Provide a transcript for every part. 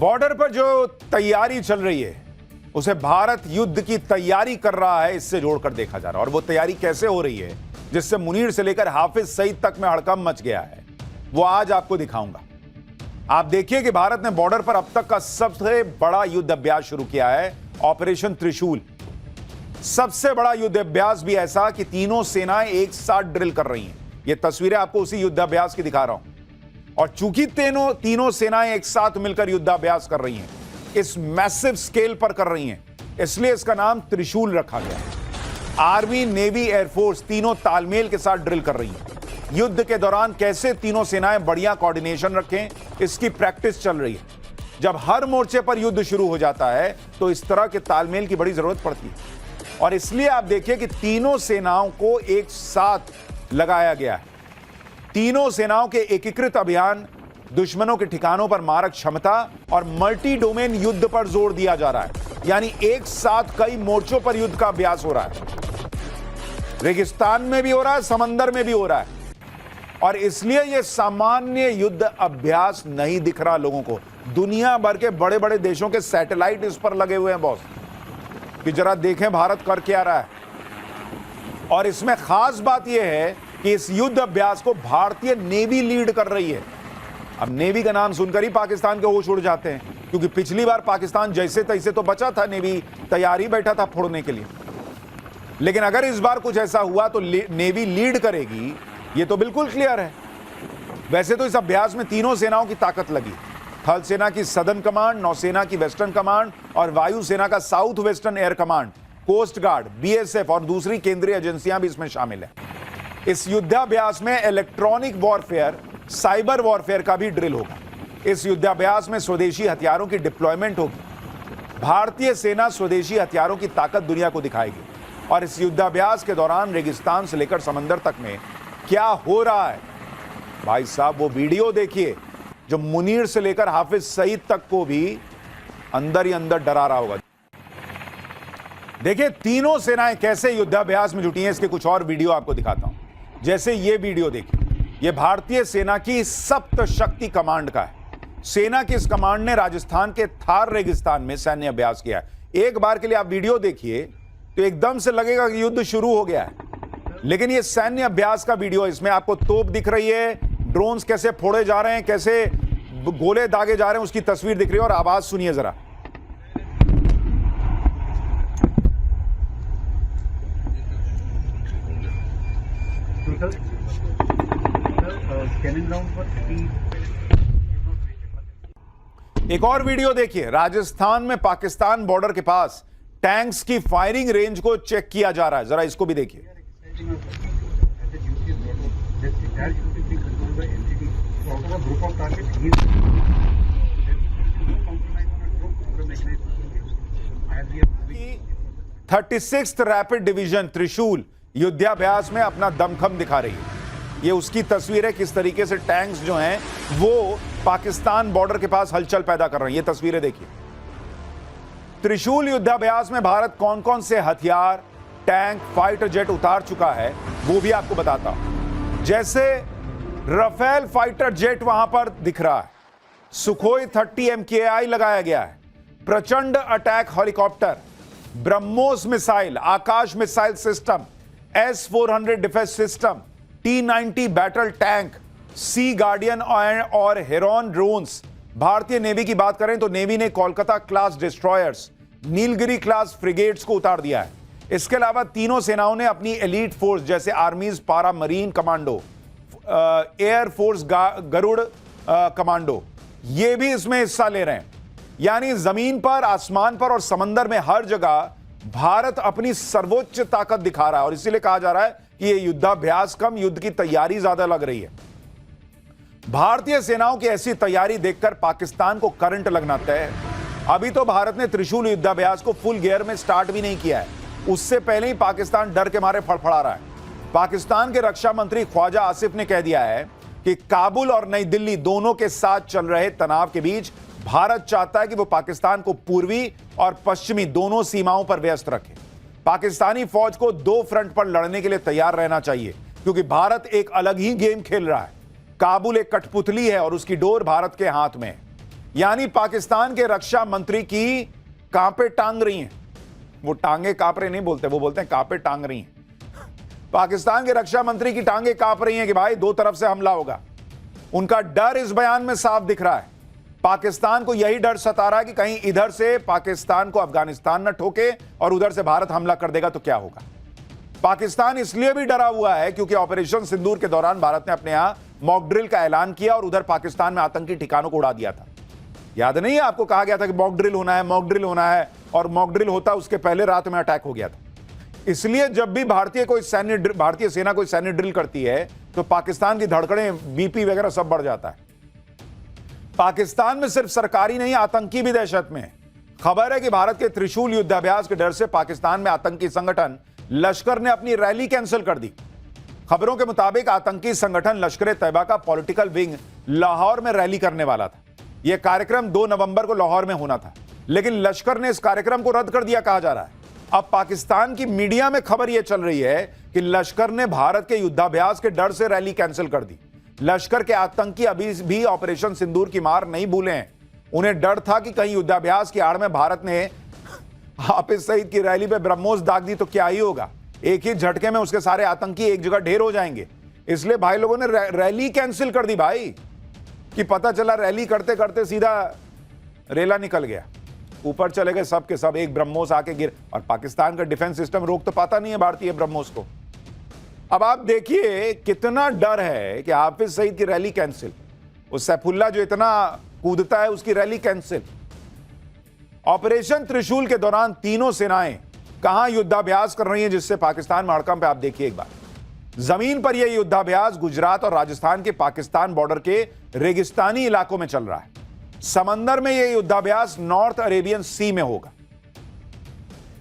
Border पर जो तैयारी चल रही है उसे भारत युद्ध की तैयारी कर रहा है, इससे जोड़कर देखा जा रहा है। और वो तैयारी कैसे हो रही है जिससे मुनीर से लेकर हाफिज सईद तक में हड़कंप मच गया है, वो आज आपको दिखाऊंगा। आप देखिए कि भारत ने बॉर्डर पर अब तक का सबसे बड़ा युद्ध अभ्यास शुरू किया है, ऑपरेशन त्रिशूल। सबसे बड़ा युद्ध अभ्यास भी ऐसा कि तीनों सेनाएं एक साथ ड्रिल कर रही हैं। ये तस्वीरें आपको उसी युद्धाभ्यास की दिखा रहा हूं। और चूंकि तीनों सेनाएं एक साथ मिलकर युद्धाभ्यास कर रही हैं, इस मैसिव स्केल पर कर रही हैं, इसलिए इसका नाम त्रिशूल रखा गया है। आर्मी, नेवी, एयरफोर्स तीनों तालमेल के साथ ड्रिल कर रही हैं। युद्ध के दौरान कैसे तीनों सेनाएं बढ़िया कोऑर्डिनेशन रखें, इसकी प्रैक्टिस चल रही है। जब हर मोर्चे पर युद्ध शुरू हो जाता है तो इस तरह के तालमेल की बड़ी जरूरत पड़ती है। और इसलिए आप देखिए कि तीनों सेनाओं को एक साथ लगाया गया है। तीनों सेनाओं के एकीकृत अभियान, दुश्मनों के ठिकानों पर मारक क्षमता और मल्टी डोमेन युद्ध पर जोर दिया जा रहा है। यानी एक साथ कई मोर्चों पर युद्ध का अभ्यास हो रहा है। रेगिस्तान में भी हो रहा है, समंदर में भी हो रहा है। और इसलिए यह सामान्य युद्ध अभ्यास नहीं दिख रहा लोगों को। दुनिया भर के बड़े बड़े देशों के सैटेलाइट इस पर लगे हुए हैं बॉस, कि जरा देखें भारत कर क्या रहा है। और इसमें खास बात यह है कि इस युद्ध अभ्यास को भारतीय नेवी लीड कर रही है। अब नेवी का नाम सुनकर ही पाकिस्तान के होश उड़ जाते हैं, क्योंकि पिछली बार पाकिस्तान जैसे तैसे तो बचा था, नेवी तैयार ही बैठा था फोड़ने के लिए। लेकिन अगर इस बार कुछ ऐसा हुआ तो नेवी लीड करेगी, ये तो बिल्कुल क्लियर है। वैसे तो इस अभ्यास में तीनों सेनाओं की ताकत लगी। थल सेना की सदर्न कमांड, नौसेना की वेस्टर्न कमांड और वायुसेना का south western air command, coast guard, BSF और दूसरी केंद्रीय एजेंसियां भी इसमें शामिल है। इस युद्धाभ्यास में इलेक्ट्रॉनिक वॉरफेयर, साइबर वॉरफेयर का भी ड्रिल होगा। इस युद्धाभ्यास में स्वदेशी हथियारों की डिप्लॉयमेंट होगी। भारतीय सेना स्वदेशी हथियारों की ताकत दुनिया को दिखाएगी। और इस युद्धाभ्यास के दौरान रेगिस्तान से लेकर समंदर तक में क्या हो रहा है, भाई साहब वो वीडियो देखिए जो मुनीर से लेकर हाफिज सईद तक को भी अंदर ही अंदर डरा रहा होगा। देखिए तीनों सेनाएं कैसे युद्धाभ्यास में जुटी हैं, इसके कुछ और वीडियो आपको दिखाता हूं। जैसे ये वीडियो देखिए, ये भारतीय सेना की सप्त शक्ति कमांड का है। सेना की इस कमांड ने राजस्थान के थार रेगिस्तान में सैन्य अभ्यास किया है। एक बार के लिए आप वीडियो देखिए तो एकदम से लगेगा कि युद्ध शुरू हो गया है, लेकिन ये सैन्य अभ्यास का वीडियो। इसमें आपको तोप दिख रही है, ड्रोन्स कैसे फोड़े जा रहे हैं, कैसे गोले दागे जा रहे हैं, उसकी तस्वीर दिख रही है। और आवाज सुनिए जरा। एक और वीडियो देखिए, राजस्थान में पाकिस्तान बॉर्डर के पास टैंक्स की फायरिंग रेंज को चेक किया जा रहा है। जरा इसको भी देखिए। थर्टी सिक्स्थ रैपिड डिवीजन त्रिशूल युद्धाभ्यास में अपना दमखम दिखा रही है। ये उसकी तस्वीर है, किस तरीके से टैंक्स जो हैं वो पाकिस्तान बॉर्डर के पास हलचल पैदा कर रहे हैं। ये तस्वीरें देखिए। त्रिशूल युद्धाभ्यास में भारत कौन कौन से हथियार, टैंक, फाइटर जेट उतार चुका है वो भी आपको बताता हूं। जैसे राफेल फाइटर जेट वहां पर दिख रहा है, सुखोई 30 MKI लगाया गया है, Prachand attack helicopter, BrahMos missile, Akash missile system, S-400 defence system, T-90 battle tank, sea guardian और हेरॉन ड्रोन्स। भारतीय नेवी की बात करें तो नेवी ने Kolkata class destroyers, Nilgiri class frigates को उतार दिया है। इसके अलावा तीनों सेनाओं ने अपनी एलीट फोर्स जैसे armies para marine commando, air force Garud commando, ये भी इसमें हिस्सा ले रहे हैं। यानी जमीन पर, आसमान पर और समंदर में हर जगह भारत अपनी सर्वोच्च ताकत दिखा रहा है। और इसीलिए कहा जा रहा है कि यह युद्धाभ्यास कम, युद्ध की तैयारी ज्यादा लग रही है। भारतीय सेनाओं की ऐसी तैयारी देखकर पाकिस्तान को करंट लगना तय है। अभी तो भारत ने त्रिशूल युद्धाभ्यास को फुल गियर में स्टार्ट भी नहीं किया है, उससे पहले ही पाकिस्तान डर के मारे फड़फड़ा रहा है। पाकिस्तान के रक्षा मंत्री ख्वाजा आसिफ ने कह दिया है कि काबुल और नई दिल्ली दोनों के साथ चल रहे तनाव के बीच भारत चाहता है कि वो पाकिस्तान को पूर्वी और पश्चिमी दोनों सीमाओं पर व्यस्त रखे। पाकिस्तानी फौज को दो फ्रंट पर लड़ने के लिए तैयार रहना चाहिए, क्योंकि भारत एक अलग ही गेम खेल रहा है। काबुल एक कठपुतली है और उसकी डोर भारत के हाथ में है। यानी पाकिस्तान के रक्षा मंत्री की कांपे टांग रही हैं। वो टांगे कांप रहे नहीं बोलते, वो बोलते हैं कांपे टांग रही हैं। पाकिस्तान के रक्षा मंत्री की टांगे कांप रही हैं कि भाई दो तरफ से हमला होगा। उनका डर इस बयान में साफ दिख रहा है। पाकिस्तान को यही डर सता रहा है कि कहीं इधर से पाकिस्तान को अफगानिस्तान न ठोके और उधर से भारत हमला कर देगा तो क्या होगा। पाकिस्तान इसलिए भी डरा हुआ है क्योंकि ऑपरेशन सिंदूर के दौरान भारत ने अपने यहां मॉक ड्रिल का ऐलान किया और उधर पाकिस्तान में आतंकी ठिकानों को उड़ा दिया था। याद नहीं है आपको, कहा गया था कि मॉक ड्रिल होना है, मॉक ड्रिल होना है, और मॉक ड्रिल होता उसके पहले रात में अटैक हो गया था। इसलिए जब भी भारतीय सेना कोई सैन्य ड्रिल करती है तो पाकिस्तान की धड़कनें, बीपी वगैरह सब बढ़ जाता है। पाकिस्तान में सिर्फ सरकारी नहीं, आतंकी भी दहशत में है। खबर है कि भारत के त्रिशूल युद्धाभ्यास के डर से पाकिस्तान में आतंकी संगठन लश्कर ने अपनी रैली कैंसिल कर दी। खबरों के मुताबिक आतंकी संगठन लश्कर-ए-तैयबा का पॉलिटिकल विंग लाहौर में रैली करने वाला था। यह कार्यक्रम 2 नवंबर को लाहौर में होना था, लेकिन लश्कर ने इस कार्यक्रम को रद्द कर दिया, कहा जा रहा है। अब पाकिस्तान की मीडिया में खबर यह चल रही है कि लश्कर ने भारत के युद्धाभ्यास के डर से रैली कैंसिल कर दी। लश्कर के आतंकी अभी भी ऑपरेशन सिंदूर की मार नहीं भूले हैं। उन्हें डर था कि कहीं युद्धाभ्यास की आड़ में भारत ने हाफिज सईद की रैली पे ब्रह्मोस दाग दी तो क्या ही होगा। एक ही झटके में उसके सारे आतंकी एक जगह ढेर हो जाएंगे। इसलिए भाई लोगों ने रैली कैंसिल कर दी भाई, कि पता चला रैली करते करते सीधा रेला निकल गया, ऊपर चले गए सब के सब, एक ब्रह्मोस आके गिर। और पाकिस्तान का डिफेंस सिस्टम रोक तो पाता नहीं है भारतीय ब्रह्मोस को। अब आप देखिए कितना डर है कि हाफिज सईद की रैली कैंसिल, उस सैफुल्ला जो इतना कूदता है उसकी रैली कैंसिल। ऑपरेशन त्रिशूल के दौरान तीनों सेनाएं कहां युद्धाभ्यास कर रही हैं जिससे पाकिस्तान में हड़कंप है। आप देखिए एक बार, जमीन पर यह युद्धाभ्यास गुजरात और राजस्थान के पाकिस्तान बॉर्डर के रेगिस्तानी इलाकों में चल रहा है। समंदर में यह युद्धाभ्यास नॉर्थ अरेबियन सी में होगा।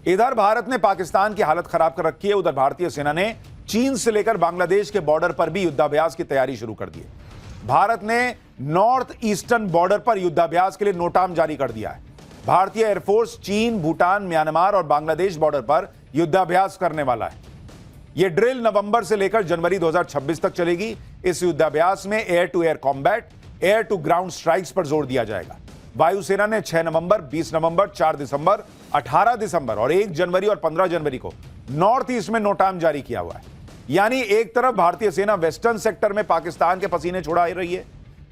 इधर भारत ने पाकिस्तान की हालत खराब कर रखी है, उधर भारतीय सेना ने चीन से लेकर बांग्लादेश के बॉर्डर पर भी युद्धाभ्यास की तैयारी शुरू कर दी है। भारत ने नॉर्थ ईस्टर्न बॉर्डर पर युद्धाभ्यास के लिए नोटाम जारी कर दिया है। भारतीय एयरफोर्स चीन, भूटान, म्यांमार और बांग्लादेश बॉर्डर पर युद्धाभ्यास करने वाला है। यह ड्रिल नवंबर से लेकर जनवरी 2026 तक चलेगी। इस युद्धाभ्यास में air to air combat, air to ground strikes पर जोर दिया जाएगा। वायुसेना ने 6 नवंबर, 20 नवंबर, 4 दिसंबर, 18 दिसंबर और 1 जनवरी और 15 जनवरी को नॉर्थ ईस्ट में नोटाम जारी किया हुआ है। यानी एक तरफ भारतीय सेना वेस्टर्न सेक्टर में पाकिस्तान के पसीने छुड़ा रही है,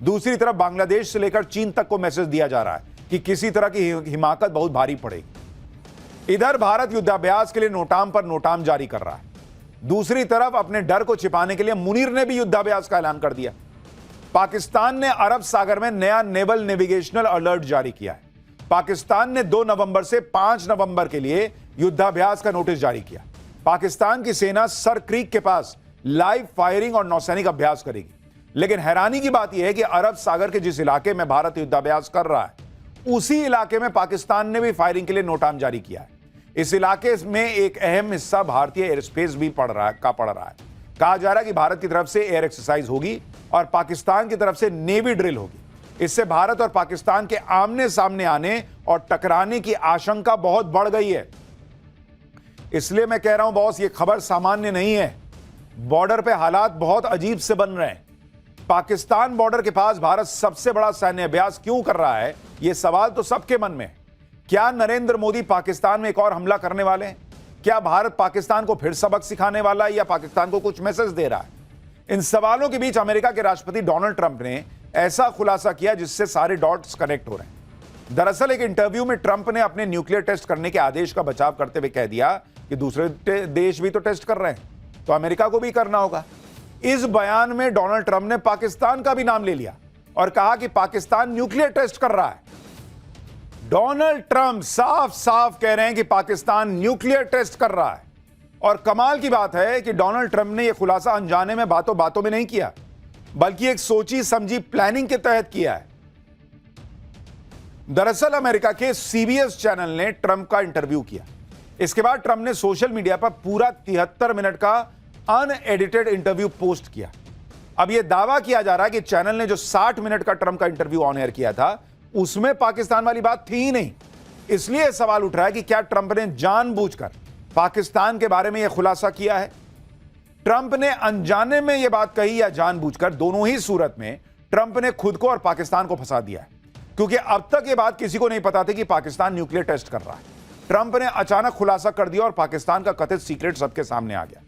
दूसरी तरफ बांग्लादेश से लेकर चीन तक को मैसेज दिया जा रहा है कि किसी तरह की हिमाकत बहुत भारी पड़ेगी। इधर भारत युद्धाभ्यास के लिए नोटाम पर नोटाम जारी कर रहा है, दूसरी तरफ अपने डर को छिपाने के लिए मुनीर ने भी युद्धाभ्यास का ऐलान कर दिया। पाकिस्तान ने अरब सागर में नया नेवल नेविगेशनल अलर्ट जारी किया है। पाकिस्तान ने 2 नवंबर से 5 नवंबर के लिए युद्धाभ्यास का नोटिस जारी किया। पाकिस्तान की सेना सर क्रीक के पास लाइव फायरिंग और नौसैनिक अभ्यास करेगी। लेकिन हैरानी की बात यह है कि अरब सागर के जिस इलाके में भारत युद्धाभ्यास कर रहा है, उसी इलाके में पाकिस्तान ने भी फायरिंग के लिए नोटाम जारी किया है। इस इलाके में एक अहम हिस्सा भारतीय एयर स्पेस भी पड़ रहा है। कहा जा रहा है कि भारत की तरफ से एयर एक्सरसाइज होगी और पाकिस्तान की तरफ से नेवी ड्रिल होगी। इससे भारत और पाकिस्तान के आमने सामने आने और टकराने की आशंका बहुत बढ़ गई है। इसलिए मैं कह रहा हूं बॉस, ये खबर सामान्य नहीं है। बॉर्डर पे हालात बहुत अजीब से बन रहे हैं। पाकिस्तान बॉर्डर के पास भारत सबसे बड़ा सैन्य अभ्यास क्यों कर रहा है, यह सवाल तो सबके मन में है। क्या नरेंद्र मोदी पाकिस्तान में एक और हमला करने वाले हैं? क्या भारत पाकिस्तान को फिर सबक सिखाने वाला है या पाकिस्तान को कुछ मैसेज दे रहा है? इन सवालों के बीच अमेरिका के राष्ट्रपति डोनाल्ड ट्रंप ने ऐसा खुलासा किया जिससे सारे डॉट्स कनेक्ट हो रहे हैं। दरअसल एक इंटरव्यू में ट्रंप ने अपने न्यूक्लियर टेस्ट करने के आदेश का बचाव करते हुए कह दिया कि दूसरे देश भी तो टेस्ट कर रहे हैं, तो अमेरिका को भी करना होगा। इस बयान में डोनाल्ड ट्रंप ने पाकिस्तान का भी नाम ले लिया और कहा कि पाकिस्तान न्यूक्लियर टेस्ट कर रहा है। डोनाल्ड ट्रंप साफ साफ कह रहे हैं कि पाकिस्तान न्यूक्लियर टेस्ट कर रहा है। और कमाल की बात है कि डोनाल्ड ट्रंप ने यह खुलासा अनजाने में बातों बातों में नहीं किया, बल्कि एक सोची समझी प्लानिंग के तहत किया है। दरअसल अमेरिका के सीबीएस चैनल ने ट्रंप का इंटरव्यू किया। इसके बाद ट्रंप ने सोशल मीडिया पर पूरा 73 मिनट का अनएडिटेड इंटरव्यू पोस्ट किया। अब यह दावा किया जा रहा है कि चैनल ने जो 60 मिनट का ट्रंप का इंटरव्यू ऑन एयर किया था, उसमें पाकिस्तान वाली बात थी ही नहीं। इसलिए सवाल उठ रहा है कि क्या ट्रंप ने जानबूझकर पाकिस्तान के बारे में यह खुलासा किया है? ट्रंप ने अनजाने में यह बात कही या जानबूझकर, दोनों ही सूरत में ट्रंप ने खुद को और पाकिस्तान को फंसा दिया है। क्योंकि अब तक ये बात किसी को नहीं पता थी कि पाकिस्तान न्यूक्लियर टेस्ट कर रहा है। ट्रंप ने अचानक खुलासा कर दिया और पाकिस्तान का कथित सीक्रेट सबके सामने आ गया।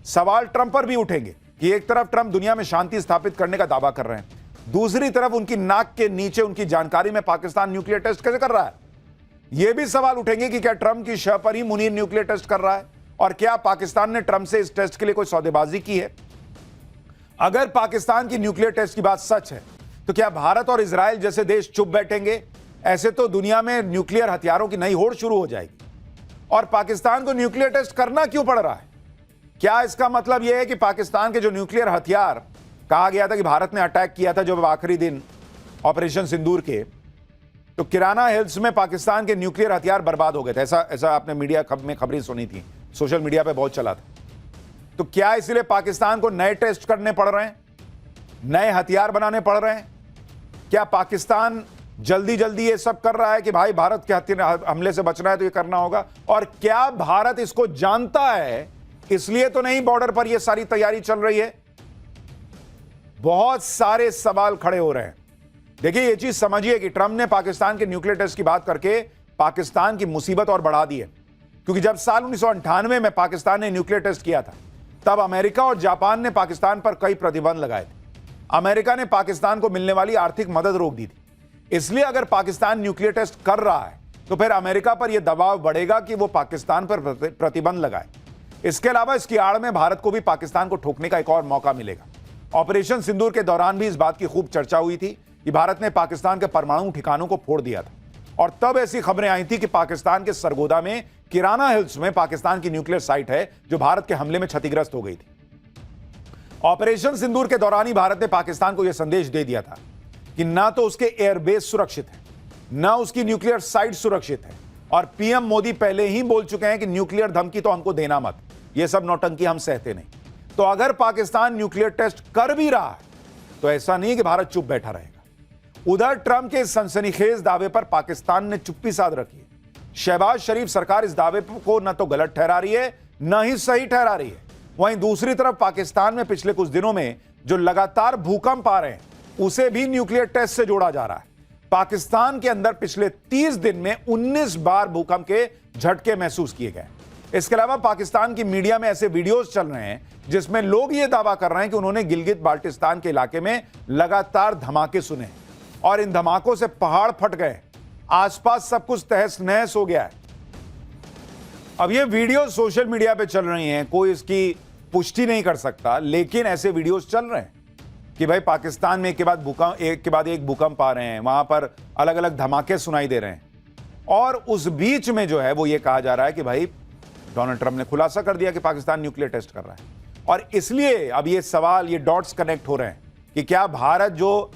सवाल ट्रंप पर भी उठेंगे कि एक तरफ ट्रंप दुनिया में शांति स्थापित करने का दावा कर रहे हैं, दूसरी तरफ उनकी नाक के नीचे उनकी जानकारी में पाकिस्तान न्यूक्लियर टेस्ट कैसे कर रहा है। यह भी सवाल उठेंगे कि क्या ट्रंप की शह पर ही मुनीर न्यूक्लियर टेस्ट कर रहा है और क्या पाकिस्तान ने ट्रंप से इस टेस्ट के लिए कोई सौदेबाजी की है। अगर पाकिस्तान की न्यूक्लियर टेस्ट की बात सच है तो क्या भारत और इजराइल जैसे देश चुप बैठेंगे? ऐसे तो दुनिया में न्यूक्लियर हथियारों की नई होड़ शुरू हो जाएगी। और पाकिस्तान को न्यूक्लियर टेस्ट करना क्यों पड़ रहा है? क्या इसका मतलब यह है कि पाकिस्तान के जो न्यूक्लियर हथियार कहा गया था कि भारत ने अटैक किया था जब आखिरी दिन ऑपरेशन सिंदूर के, तो किराना हिल्स में पाकिस्तान के न्यूक्लियर हथियार बर्बाद हो गए थे, ऐसा आपने मीडिया में खबरें सुनी थी, सोशल मीडिया पे बहुत चला था। तो क्या इसलिए पाकिस्तान को नए टेस्ट करने पड़ रहे हैं, नए हथियार बनाने पड़ रहे हैं? क्या पाकिस्तान जल्दी जल्दी ये सब कर रहा है कि भाई भारत के हथियार हमले से बचना है तो ये करना होगा? और क्या भारत इसको जानता है, इसलिए तो नहीं बॉर्डर पर ये सारी तैयारी चल रही है? बहुत सारे सवाल खड़े हो रहे हैं। देखिए, ये चीज समझिए कि ट्रंप ने पाकिस्तान के न्यूक्लियर टेस्ट की बात करके पाकिस्तान की मुसीबत और बढ़ा दी है। क्योंकि जब साल 1998 में पाकिस्तान ने न्यूक्लियर टेस्ट किया था, तब अमेरिका और जापान ने पाकिस्तान पर कई प्रतिबंध लगाए थे। अमेरिका ने पाकिस्तान को मिलने वाली आर्थिक मदद रोक दी थी। इसलिए अगर पाकिस्तान न्यूक्लियर टेस्ट कर रहा है तो फिर अमेरिका पर यह दबाव बढ़ेगा कि वो पाकिस्तान पर प्रतिबंध लगाए। इसके अलावा इसकी आड़ में भारत को भी पाकिस्तान को ठोकने का एक और मौका मिलेगा। ऑपरेशन सिंदूर के दौरान भी इस बात की खूब चर्चा हुई थी कि भारत ने पाकिस्तान के परमाणु ठिकानों को फोड़ दिया था और तब ऐसी खबरें आई थी कि पाकिस्तान के सरगोदा में किराना हिल्स में पाकिस्तान की न्यूक्लियर साइट है जो भारत के हमले में क्षतिग्रस्त हो गई थी। ऑपरेशन सिंदूर के दौरान ही भारत ने पाकिस्तान को यह संदेश दे दिया था कि ना तो उसके एयरबेस सुरक्षित है, ना उसकी न्यूक्लियर साइट सुरक्षित है। और पीएम मोदी पहले ही बोल चुके हैं कि न्यूक्लियर धमकी तो हमको देना मत, यह सब नौटंकी हम सहते नहीं। तो अगर पाकिस्तान न्यूक्लियर टेस्ट कर भी रहा है तो ऐसा नहीं कि भारत चुप बैठा रहेगा। उधर ट्रंप के सनसनीखेज दावे पर पाकिस्तान ने चुप्पी साध रखी है। शहबाज शरीफ सरकार इस दावे को न तो गलत ठहरा रही है, न ही सही ठहरा रही है। वहीं दूसरी तरफ पाकिस्तान में पिछले कुछ दिनों में जो लगातार भूकंप आ रहे हैं उसे भी न्यूक्लियर टेस्ट से जोड़ा जा रहा है। पाकिस्तान के अंदर पिछले 30 दिन में 19 बार भूकंप के झटके महसूस किए गए। इसके अलावा पाकिस्तान की मीडिया में ऐसे वीडियोस चल रहे हैं जिसमें लोग यह दावा कर रहे हैं कि उन्होंने गिलगित बाल्टिस्तान के इलाके में लगातार धमाके सुने और इन धमाकों से पहाड़ फट गए, आसपास सब कुछ तहस नहस हो गया है। अब ये वीडियो सोशल मीडिया पे चल रही हैं, कोई इसकी पुष्टि नहीं कर सकता, लेकिन ऐसे वीडियोस चल रहे हैं कि भाई पाकिस्तान में एक के बाद एक भूकंप आ रहे हैं, वहां पर अलग अलग धमाके सुनाई दे रहे हैं। और उस बीच में जो है वो ये कहा जा रहा है कि भाई डोनाल्ड ट्रंप ने खुलासा कर दिया कि पाकिस्तान न्यूक्लियर टेस्ट कर रहा है। और इसलिए अब ये सवाल, ये डॉट्स कनेक्ट हो रहे हैं कि क्या भारत जो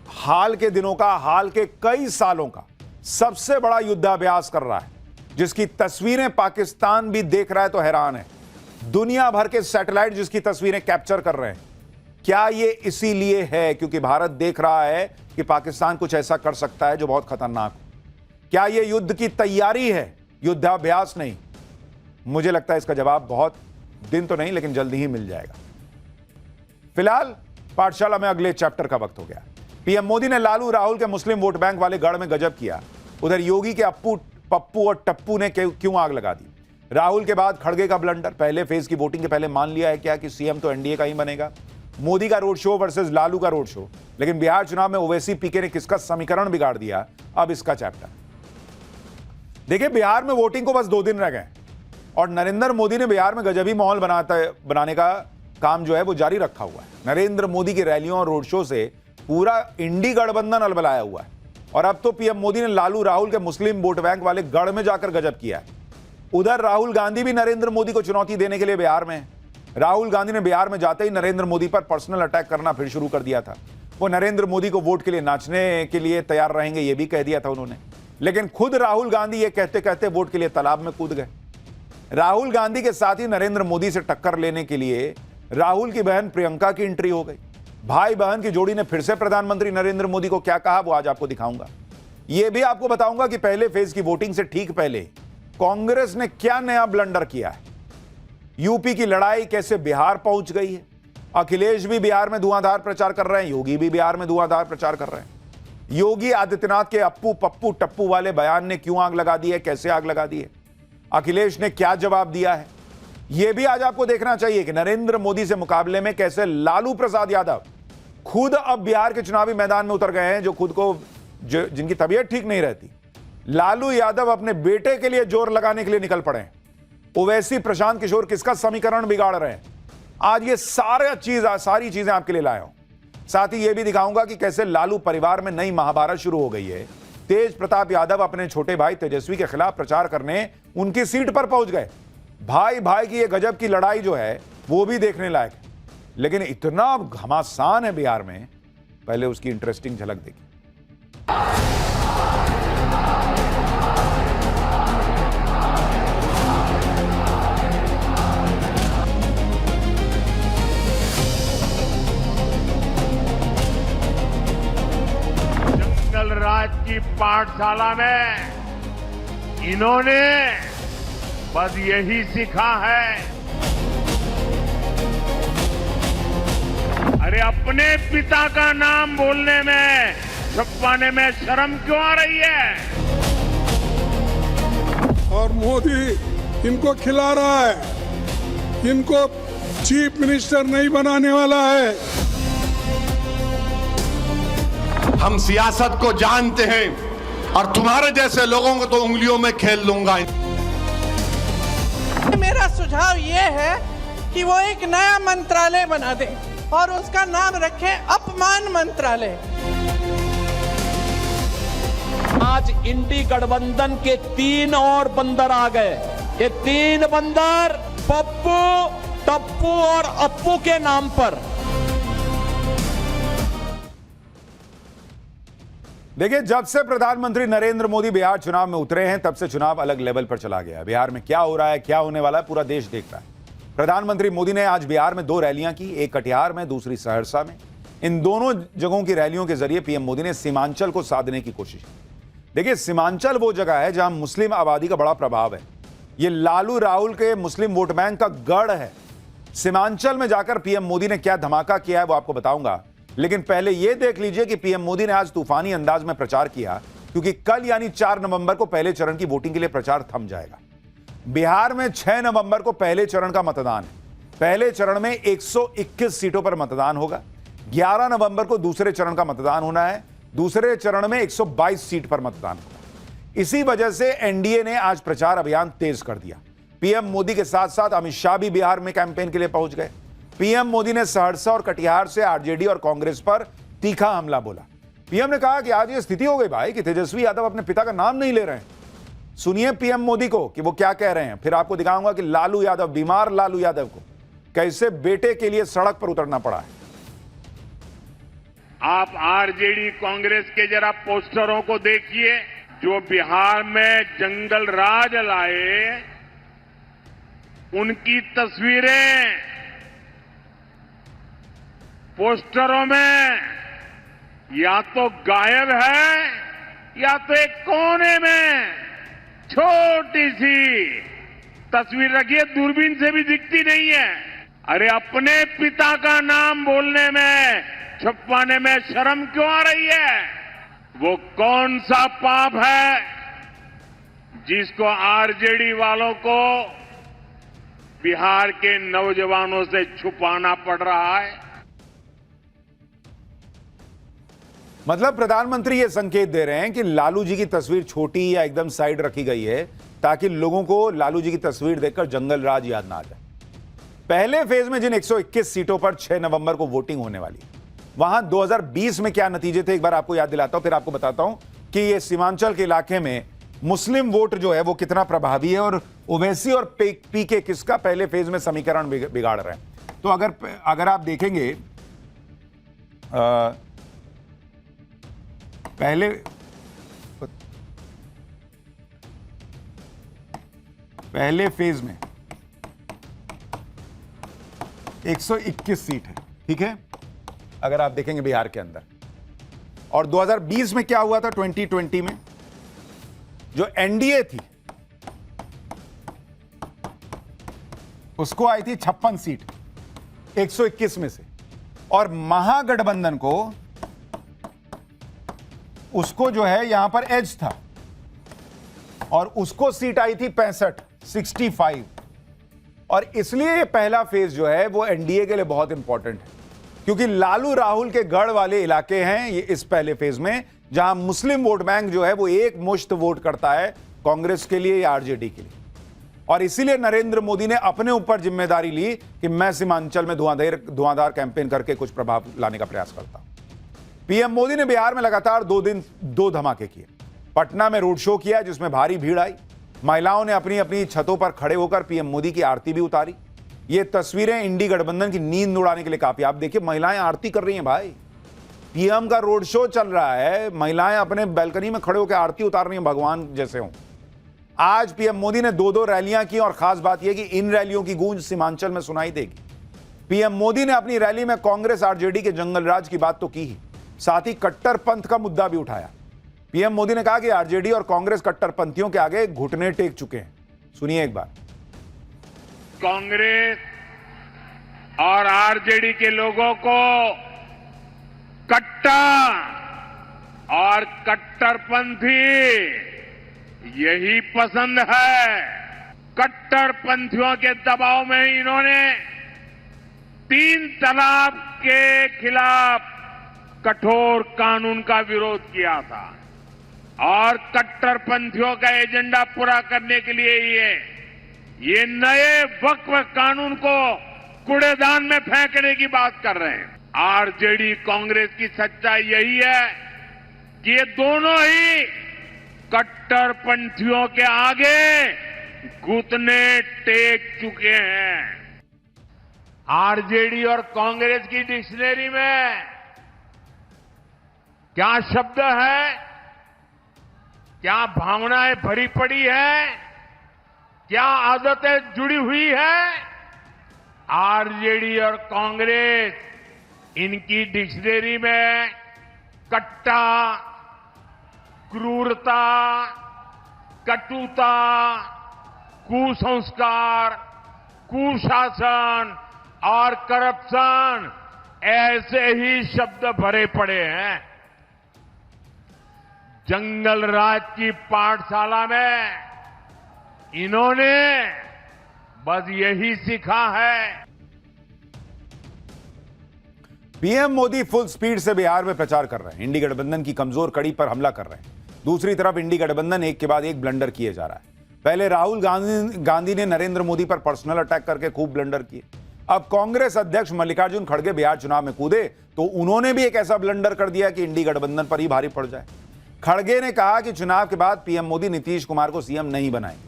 हाल के दिनों का, हाल के कई सालों का सबसे बड़ा युद्धाभ्यास कर रहा है, जिसकी तस्वीरें पाकिस्तान भी देख रहा है तो हैरान है, दुनिया भर के सैटेलाइट जिसकी तस्वीरें कैप्चर कर रहे हैं, क्या ये इसीलिए है क्योंकि भारत देख रहा है कि पाकिस्तान कुछ ऐसा कर सकता है जो बहुत खतरनाक हो? क्या ये युद्ध की तैयारी है, युद्धाभ्यास नहीं? मुझे लगता है इसका जवाब बहुत दिन तो नहीं लेकिन जल्दी ही मिल जाएगा। फिलहाल पाठशाला में अगले चैप्टर का वक्त हो गया। पीएम मोदी ने लालू राहुल के मुस्लिम वोट बैंक वाले गढ़ में गजब किया। उधर योगी के पप्पू और टप्पू ने क्यों आग लगा दी? राहुल के बाद खड़गे का ब्लंडर, पहले फेज की वोटिंग के पहले मान लिया है क्या कि सीएम तो एनडीए का ही बनेगा। मोदी का रोड शो वर्सेस लालू का रोड शो, लेकिन बिहार चुनाव में ओवैसी पीके ने किसका समीकरण बिगाड़ दिया, अब इसका चैप्टर देखिए। बिहार में वोटिंग को बस 2 दिन रह गए और नरेंद्र मोदी ने बिहार में गजबी माहौल बनाने का काम जो है वो जारी रखा हुआ है। नरेंद्र मोदी की रैलियों और रोड शो से पूरा इंडी गठबंधन अलबलाया हुआ है और अब तो पीएम मोदी ने लालू राहुल के मुस्लिम वोट बैंक वाले गढ़ में जाकर गजब किया है। उधर राहुल गांधी भी नरेंद्र मोदी को चुनौती देने के लिए बिहार में। राहुल गांधी ने बिहार में जाते ही नरेंद्र मोदी पर पर्सनल अटैक करना फिर शुरू कर दिया था। वो नरेंद्र मोदी को वोट के लिए नाचने के लिए तैयार रहेंगे ये भी कह दिया था उन्होंने, लेकिन खुद राहुल गांधी ये कहते कहते वोट के लिए तालाब में कूद गए। राहुल गांधी के साथ ही नरेंद्र मोदी से टक्कर लेने के लिए राहुल की बहन प्रियंका की एंट्री हो गई। भाई बहन की जोड़ी ने फिर से प्रधानमंत्री नरेंद्र मोदी को क्या कहा वो आज आपको दिखाऊंगा। यह भी आपको बताऊंगा कि पहले फेज की वोटिंग से ठीक पहले कांग्रेस ने क्या नया ब्लंडर किया है। यूपी की लड़ाई कैसे बिहार पहुंच गई है। अखिलेश भी बिहार में धुआंधार प्रचार कर रहे हैं, योगी भी बिहार में धुआंधार प्रचार कर रहे हैं। योगी आदित्यनाथ के अप्पू पप्पू टप्पू वाले बयान ने क्यों आग लगा दी है, कैसे आग लगा दी है, अखिलेश ने क्या जवाब दिया है, यह भी आज आपको देखना चाहिए कि नरेंद्र मोदी से मुकाबले में कैसे लालू प्रसाद यादव खुद अब बिहार के चुनावी मैदान में उतर गए हैं, जो खुद को जिनकी तबीयत ठीक नहीं रहती। लालू यादव अपने बेटे के लिए जोर लगाने के लिए निकल पड़े हैं। ओवैसी प्रशांत किशोर किसका समीकरण बिगाड़ रहे हैं। आज ये सारी चीजें आपके लिए लाया हूं। साथ ही यह भी दिखाऊंगा कि कैसे लालू परिवार में नई महाभारत शुरू हो गई है। तेज प्रताप यादव अपने छोटे भाई तेजस्वी के खिलाफ प्रचार करने उनकी सीट पर पहुंच गए। भाई भाई की ये गजब की लड़ाई जो है वो भी देखने लायक है, लेकिन इतना घमासान है बिहार में, पहले उसकी इंटरेस्टिंग झलक देखिए। जंगल राज की पाठशाला में इन्होंने बस यही सीखा है, अरे अपने पिता का नाम बोलने में, छुपाने में शर्म क्यों आ रही है। और मोदी इनको खिला रहा है, इनको चीफ मिनिस्टर नहीं बनाने वाला है। हम सियासत को जानते हैं और तुम्हारे जैसे लोगों को तो उंगलियों में खेल लूंगा। मेरा सुझाव ये है कि वो एक नया मंत्रालय बना दे और उसका नाम रखे अपमान मंत्रालय। आज इंडी गठबंधन के 3 और बंदर आ गए। ये 3 बंदर पप्पू, टप्पू और अप्पू के नाम पर। देखिए, जब से प्रधानमंत्री नरेंद्र मोदी बिहार चुनाव में उतरे हैं तब से चुनाव अलग लेवल पर चला गया। बिहार में क्या हो रहा है, क्या होने वाला है, पूरा देश देख रहा है। प्रधानमंत्री मोदी ने आज बिहार में 2 रैलियां की, एक कटिहार में, दूसरी सहरसा में। इन दोनों जगहों की रैलियों के जरिए पीएम मोदी ने सीमांचल को साधने की कोशिश की। देखिए, सीमांचल वो जगह है जहां मुस्लिम आबादी का बड़ा प्रभाव है। ये लालू राहुल के मुस्लिम वोट बैंक का गढ़ है। सीमांचल में जाकर पीएम मोदी ने क्या धमाका किया है वो आपको बताऊंगा, लेकिन पहले यह देख लीजिए कि पीएम मोदी ने आज तूफानी अंदाज में प्रचार किया, क्योंकि कल यानी 4 नवंबर को पहले चरण की वोटिंग के लिए प्रचार थम जाएगा। बिहार में 6 नवंबर को पहले चरण का मतदान है। पहले चरण में 121 सीटों पर मतदान होगा। 11 नवंबर को दूसरे चरण का मतदान होना है। दूसरे चरण में 122 सीट पर मतदान होगा। इसी वजह से एनडीए ने आज प्रचार अभियान तेज कर दिया। पीएम मोदी के साथ साथ अमित शाह भी बिहार में कैंपेन के लिए पहुंच गए। पीएम मोदी ने सहरसा और कटिहार से आरजेडी और कांग्रेस पर तीखा हमला बोला। पीएम ने कहा कि आज ये स्थिति हो गई भाई कि तेजस्वी यादव अपने पिता का नाम नहीं ले रहे हैं। सुनिए पीएम मोदी को कि वो क्या कह रहे हैं, फिर आपको दिखाऊंगा कि लालू यादव, बीमार लालू यादव को कैसे बेटे के लिए सड़क पर उतरना पड़ा है। आप आरजेडी कांग्रेस के जरा पोस्टरों को देखिए, जो बिहार में जंगल राज लाए, उनकी तस्वीरें पोस्टरों में या तो गायब है या तो एक कोने में छोटी सी तस्वीर रखी है, दूरबीन से भी दिखती नहीं है। अरे अपने पिता का नाम बोलने में, छुपाने में शर्म क्यों आ रही है। वो कौन सा पाप है जिसको आरजेडी वालों को बिहार के नौजवानों से छुपाना पड़ रहा है। मतलब प्रधानमंत्री ये संकेत दे रहे हैं कि लालू जी की तस्वीर छोटी या एकदम साइड रखी गई है ताकि लोगों को लालू जी की तस्वीर देखकर जंगल राज याद ना आ जाए। पहले फेज में जिन 121 सीटों पर 6 नवंबर को वोटिंग होने वाली है, वहां 2020 में क्या नतीजे थे एक बार आपको याद दिलाता हूं, फिर आपको बताता हूं कि ये सीमांचल के इलाके में मुस्लिम वोट जो है वो कितना प्रभावी है और ओवैसी और पीके किसका पहले फेज में समीकरण बिगाड़ रहे हैं। तो अगर आप देखेंगे पहले फेज में 121 सीट है, ठीक है, अगर आप देखेंगे बिहार के अंदर। और 2020 में क्या हुआ था, 2020 में जो एनडीए थी उसको आई थी 56 सीट 121 में से, और महागठबंधन को उसको जो है यहां पर एज था और उसको सीट आई थी 65 और इसलिए ये पहला फेज जो है वो एनडीए के लिए बहुत इंपॉर्टेंट है क्योंकि लालू राहुल के गढ़ वाले इलाके हैं ये इस पहले फेज में, जहां मुस्लिम वोट बैंक जो है वो एक मुश्त वोट करता है कांग्रेस के लिए या आरजेडी के लिए। और इसीलिए नरेंद्र मोदी ने अपने ऊपर जिम्मेदारी ली कि मैं सीमांचल में धुआंधार कैंपेन करके कुछ प्रभाव लाने का प्रयास करता हूं। पीएम मोदी ने बिहार में लगातार 2 दिन 2 धमाके किए। पटना में रोड शो किया जिसमें भारी भीड़ आई। महिलाओं ने अपनी अपनी छतों पर खड़े होकर पीएम मोदी की आरती भी उतारी। ये तस्वीरें इंडी गठबंधन की नींद उड़ाने के लिए काफी। आप देखिए महिलाएं आरती कर रही हैं भाई, पीएम का रोड शो चल रहा है, महिलाएं अपने बैल्कनी में खड़े होकर आरती उतार रही हैं भगवान जैसे हों। आज पीएम मोदी ने 2 रैलियां की और खास बात यह कि इन रैलियों की गूंज सीमांचल में सुनाई देगी। पीएम मोदी ने अपनी रैली में कांग्रेस आरजेडी के जंगल राज की बात तो की ही, साथ ही कट्टरपंथ का मुद्दा भी उठाया। पीएम मोदी ने कहा कि आरजेडी और कांग्रेस कट्टरपंथियों के आगे घुटने टेक चुके हैं। सुनिए एक बार। कांग्रेस और आरजेडी के लोगों को कट्टा और कट्टरपंथी यही पसंद है। कट्टरपंथियों के दबाव में इन्होंने 3 तलाक के खिलाफ कठोर कानून का विरोध किया था और कट्टरपंथियों का एजेंडा पूरा करने के लिए ये नए वक्फ कानून को कूड़ेदान में फेंकने की बात कर रहे हैं। आरजेडी कांग्रेस की सच्चाई यही है कि ये दोनों ही कट्टरपंथियों के आगे घुटने टेक चुके हैं। आरजेडी और कांग्रेस की डिक्शनरी में क्या शब्द है, क्या भावनाएं भरी पड़ी है, क्या आदतें जुड़ी हुई है। आरजेडी और कांग्रेस इनकी डिक्शनरी में कट्टा, क्रूरता, कटुता, कुसंस्कार, कुशासन और करप्शन ऐसे ही शब्द भरे पड़े हैं। जंगल राज की पाठशाला में इन्होंने बस यही सीखा है। पीएम मोदी फुल स्पीड से बिहार में प्रचार कर रहे हैं, इंडी गठबंधन की कमजोर कड़ी पर हमला कर रहे हैं। दूसरी तरफ इंडी गठबंधन एक के बाद एक ब्लंडर किए जा रहा है। पहले राहुल गांधी ने नरेंद्र मोदी पर पर्सनल अटैक करके खूब ब्लंडर किए। अब कांग्रेस अध्यक्ष मल्लिकार्जुन खड़गे बिहार चुनाव में कूदे तो उन्होंने भी एक ऐसा ब्लंडर कर दिया कि इंडी गठबंधन पर ही भारी पड़ जाए। खड़गे ने कहा कि चुनाव के बाद पीएम मोदी नीतीश कुमार को सीएम नहीं बनाएंगे,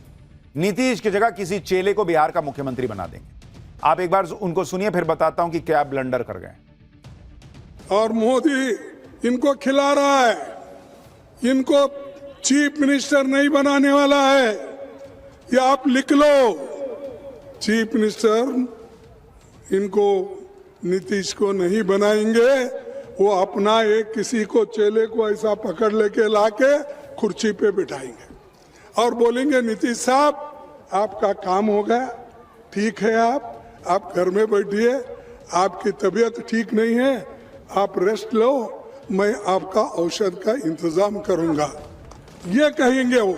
नीतीश की जगह किसी चेले को बिहार का मुख्यमंत्री बना देंगे। आप एक बार उनको सुनिए, फिर बताता हूं कि क्या ब्लंडर कर गए। और मोदी इनको खिला रहा है, इनको चीफ मिनिस्टर नहीं बनाने वाला है। ये आप लिख लो, चीफ मिनिस्टर इनको नीतीश को नहीं बनाएंगे। वो अपना एक किसी को चेले को ऐसा पकड़ लेके लाके कुर्सी पे बिठाएंगे और बोलेंगे नीतीश साहब आपका काम हो गया, ठीक है, आप घर में बैठिए, आपकी तबीयत ठीक नहीं है, आप रेस्ट लो, मैं आपका औषध का इंतजाम करूंगा, ये कहेंगे वो।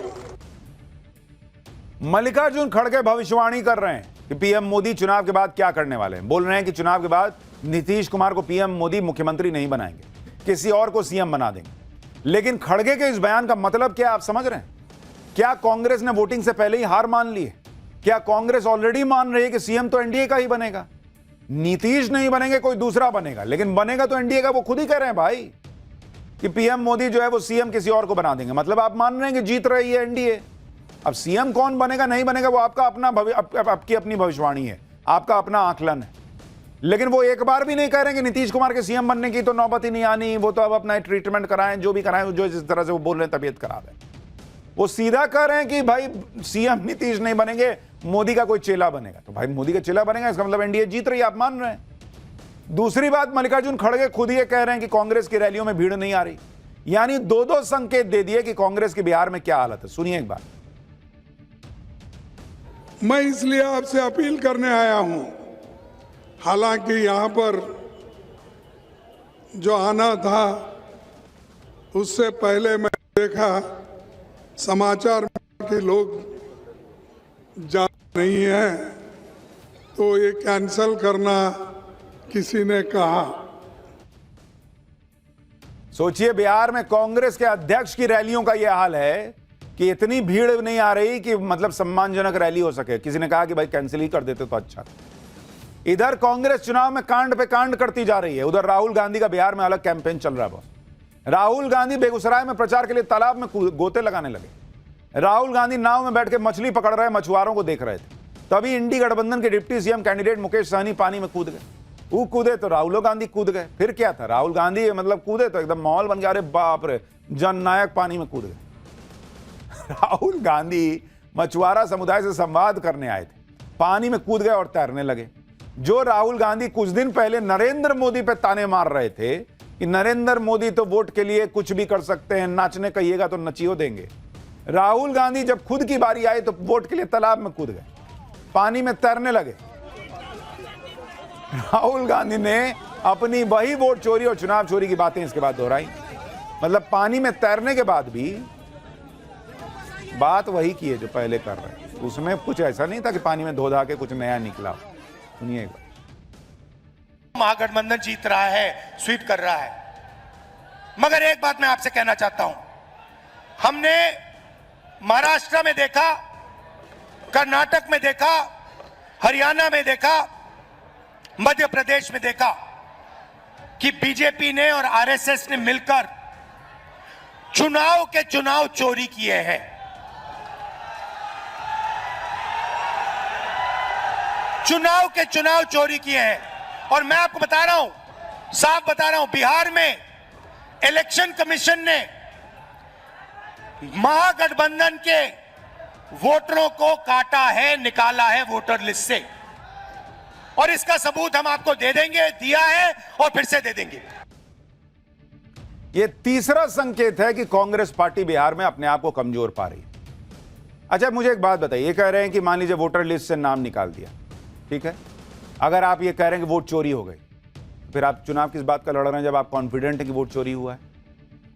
मल्लिकार्जुन खड़गे भविष्यवाणी कर रहे हैं कि पीएम मोदी चुनाव के बाद क्या करने वाले हैं। बोल रहे हैं कि चुनाव के बाद नीतीश कुमार को पीएम मोदी मुख्यमंत्री नहीं बनाएंगे, किसी और को सीएम बना देंगे। लेकिन खड़गे के इस बयान का मतलब क्या आप समझ रहे हैं? क्या कांग्रेस ने वोटिंग से पहले ही हार मान ली है? क्या कांग्रेस ऑलरेडी मान रही है कि सीएम तो एनडीए का ही बनेगा, नीतीश नहीं बनेंगे, कोई दूसरा बनेगा, लेकिन बनेगा तो एनडीए का। वो खुद ही कह रहे हैं भाई कि पीएम मोदी जो है वो सीएम किसी और को बना देंगे। मतलब आप मान रहे हैं कि जीत रही है एनडीए। अब सीएम कौन बनेगा नहीं बनेगा वो आपका अपना आपकी अपनी भविष्यवाणी है, आपका अपना आकलन है। लेकिन वो एक बार भी नहीं कह रहे हैं कि नीतीश कुमार के सीएम बनने की तो नौबत ही नहीं आनी, वो तो अब अपना ट्रीटमेंट कराएं, जो भी कराएं, जो जिस तरह से वो बोल रहे हैं तबीयत खराब है। वो सीधा कह रहे हैं कि भाई सीएम नीतीश नहीं बनेंगे, मोदी का कोई चेला बनेगा। तो भाई मोदी का चेला बनेगा, इसका मतलब एनडीए जीत रही है, आप मान रहे हैं। दूसरी बात, मल्लिकार्जुन खड़गे खुद ये कह रहे हैं कि कांग्रेस की रैलियों में भीड़ नहीं आ रही, यानी 2 संकेत दे दिए कि कांग्रेस की बिहार में क्या हालत है। सुनिए एक बार। मैं इसलिए आपसे अपील करने आया हूं, हालांकि यहां पर जो आना था उससे पहले मैं देखा समाचार के लोग जा नहीं है तो ये कैंसल करना किसी ने कहा। सोचिए, बिहार में कांग्रेस के अध्यक्ष की रैलियों का यह हाल है कि इतनी भीड़ नहीं आ रही कि मतलब सम्मानजनक रैली हो सके। किसी ने कहा कि भाई कैंसिल ही कर देते तो अच्छा। इधर कांग्रेस चुनाव में कांड पे कांड करती जा रही है, उधर राहुल गांधी का बिहार में अलग कैंपेन चल रहा है। राहुल गांधी बेगूसराय में प्रचार के लिए तालाब में गोते लगाने लगे। राहुल गांधी नाव में बैठ के मछली पकड़ रहे मछुआरों को देख रहे थे, तभी इंडी गठबंधन के deputy CM candidate Mukesh Sahani पानी में कूद गए। वो कूदे तो राहुल गांधी कूद गए। फिर क्या था, राहुल गांधी मतलब कूदे तो एकदम माहौल बन गया, अरे बाप रे, जननायक पानी में कूद गए। राहुल गांधी मछुआरा समुदाय से संवाद करने आए थे, पानी में कूद गए और तैरने लगे। जो राहुल गांधी कुछ दिन पहले नरेंद्र मोदी पे ताने मार रहे थे कि नरेंद्र मोदी तो वोट के लिए कुछ भी कर सकते हैं, नाचने कहिएगा तो नचियो देंगे, राहुल गांधी जब खुद की बारी आई तो वोट के लिए तालाब में कूद गए, पानी में तैरने लगे। राहुल गांधी ने अपनी वही वोट चोरी और चुनाव चोरी की बातें इसके बाद दोहराई। मतलब पानी में तैरने के बाद भी बात वही की है जो पहले कर रहे हैं। उसमें कुछ ऐसा नहीं था कि पानी में धो धा के कुछ नया निकला। सुनिए एक बार। महागठबंधन जीत रहा है, स्वीप कर रहा है, मगर एक बात मैं आपसे कहना चाहता हूं, हमने महाराष्ट्र में देखा, कर्नाटक में देखा, हरियाणा में देखा, मध्य प्रदेश में देखा कि बीजेपी ने और आरएसएस ने मिलकर चुनाव के चुनाव चोरी किए हैं। चुनाव के चुनाव चोरी किए हैं। और मैं आपको बता रहा हूं, साफ बता रहा हूं, बिहार में इलेक्शन कमीशन ने महागठबंधन के वोटरों को काटा है, निकाला है वोटर लिस्ट से, और इसका सबूत हम आपको दे देंगे, दिया है और फिर से दे देंगे। यह तीसरा संकेत है कि कांग्रेस पार्टी बिहार में अपने आप को कमजोर पा रही है। अच्छा, मुझे एक बात बताइए, कह रहे हैं कि मान लीजिए वोटर लिस्ट से नाम निकाल दिया, ठीक है, अगर आप ये कह रहे हैं कि वोट चोरी हो गई, फिर आप चुनाव किस बात का लड़ रहे हैं जब आप कॉन्फिडेंट हैं कि वोट चोरी हुआ है?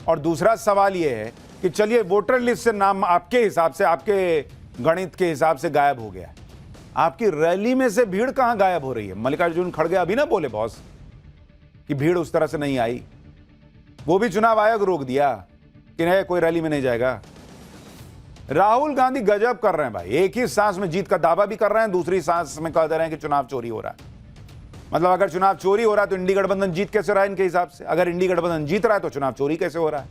और दूसरा सवाल यह है कि चलिए वोटर लिस्ट से नाम आपके हिसाब से, आपके गणित के हिसाब से गायब हो गया, आपकी रैली में से भीड़ कहां गायब हो रही है? मल्लिकार्जुन खड़गे अभी ना बोले बॉस कि भीड़ उस तरह से नहीं आई, वो भी चुनाव आयोग रोक दिया कि नहीं कोई रैली में नहीं जाएगा। राहुल गांधी गजब कर रहे हैं भाई, एक ही सांस में जीत का दावा भी कर रहे हैं, दूसरी सांस में कह दे रहे हैं कि चुनाव चोरी हो रहा है। मतलब अगर चुनाव चोरी हो रहा है तो इंडी गठबंधन जीत कैसे रहा है इनके हिसाब से? अगर इंडी गठबंधन जीत रहा है तो चुनाव चोरी कैसे हो रहा है?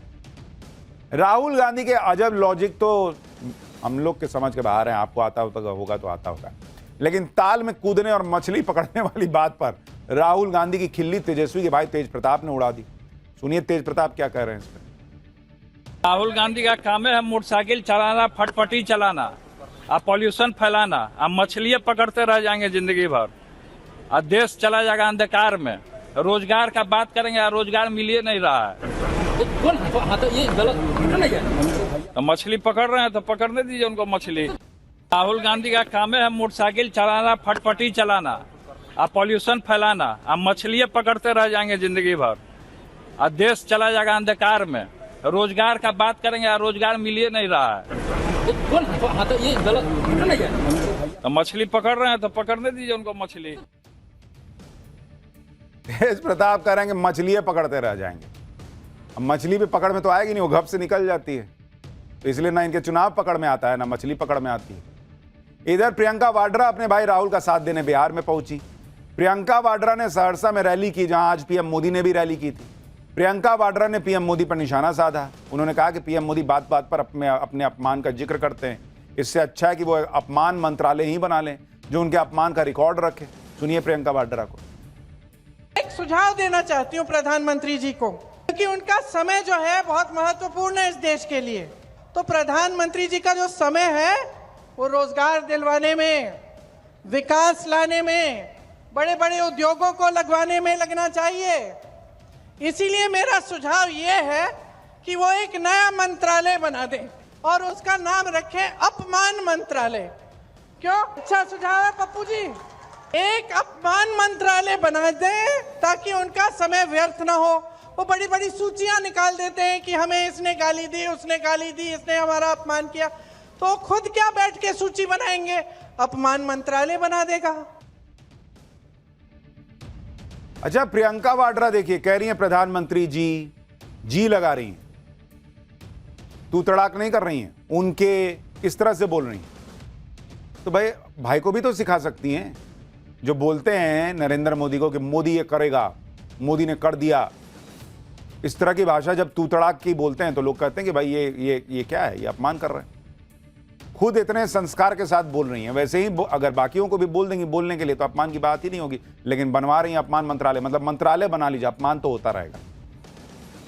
राहुल गांधी के अजब लॉजिक तो हम लोग के समझ के बाहर है, आपको आता होगा तो आता होगा, लेकिन ताल में कूदने और मछली पकड़ने वाली बात पर राहुल गांधी की खिल्ली तेजस्वी के भाई तेज प्रताप ने उड़ा दी। सुनिए तेज प्रताप क्या कह रहे हैं इस पर। राहुल गांधी का काम है मोटरसाइकिल चलाना, फटफटी चलाना, और पॉल्यूशन फैलाना, और मछलियां पकड़ते रह जाएंगे जिंदगी भर, और देश चला जाएगा अंधकार में। रोजगार का बात करेंगे, रोजगार मिल ही नहीं रहा है, तो मछली पकड़ रहे हैं तो पकड़ने दीजिए उनको मछली। राहुल गांधी का काम है मोटरसाइकिल चलाना, फटफटी चलाना, और पॉल्यूशन फैलाना, और मछलियां पकड़ते रह जाएंगे जिंदगी भर, और देश चला जाएगा अंधकार में। रोजगार का बात करेंगे, रोजगार मिल ही नहीं रहा है, तो मछली पकड़ रहे हैं तो पकड़ने दीजिए उनको मछली। तेज प्रताप कह रहे हैं कि मछलियां पकड़ते रह जाएंगे। अब मछली भी पकड़ में तो आएगी नहीं, वो घप से निकल जाती है, तो इसलिए ना इनके चुनाव पकड़ में आता है ना मछली पकड़ में आती है। इधर प्रियंका वाड्रा अपने भाई राहुल का साथ देने बिहार में पहुंची। प्रियंका वाड्रा ने सहरसा में रैली की, जहां आज पीएम मोदी ने भी रैली की थी। प्रियंका वाड्रा ने पीएम मोदी पर निशाना साधा। उन्होंने कहा कि पीएम मोदी बात बात पर अपने अपमान का जिक्र करते हैं, इससे अच्छा है कि वो अपमान मंत्रालय ही बना लें जो उनके अपमान का रिकॉर्ड रखे। सुनिए प्रियंका वाड्रा को। एक सुझाव देना चाहती हूँ प्रधानमंत्री जी को, क्योंकि उनका समय जो है बहुत महत्वपूर्ण है इस देश के लिए। तो प्रधानमंत्री जी का जो समय है वो रोजगार दिलवाने में, विकास लाने में, बड़े बड़े उद्योगों को लगवाने में लगना चाहिए। इसीलिए मेरा सुझाव ये है कि वो एक नया मंत्रालय बना दें और उसका नाम रखें अपमान मंत्रालय। क्यों? अच्छा सुझाव है पप्पू जी, एक अपमान मंत्रालय बना दें ताकि उनका समय व्यर्थ ना हो, वो बड़ी बड़ी सूचियां निकाल देते हैं कि हमें इसने गाली दी, उसने गाली दी, इसने हमारा अपमान किया। तो खुद क्या बैठ के सूची बनाएंगे? अपमान मंत्रालय बना देगा। अच्छा, प्रियंका वाड्रा देखिए, कह रही हैं प्रधानमंत्री जी लगा रही हैं, तू तड़ाक नहीं कर रही हैं, उनके इस तरह से बोल रही हैं। तो भाई को भी तो सिखा सकती हैं। जो बोलते हैं नरेंद्र मोदी को कि मोदी ये करेगा, मोदी ने कर दिया, इस तरह की भाषा जब तू तड़ाक की बोलते हैं तो लोग कहते हैं कि भाई ये क्या है, ये अपमान कर रहे हैं। खुद इतने संस्कार के साथ बोल रही हैं, वैसे ही अगर बाकियों को भी बोल देंगी बोलने के लिए तो अपमान की बात ही नहीं होगी, लेकिन बनवा रही हैं अपमान मंत्रालय। मतलब मंत्रालय बना लीजिए, अपमान तो होता रहेगा।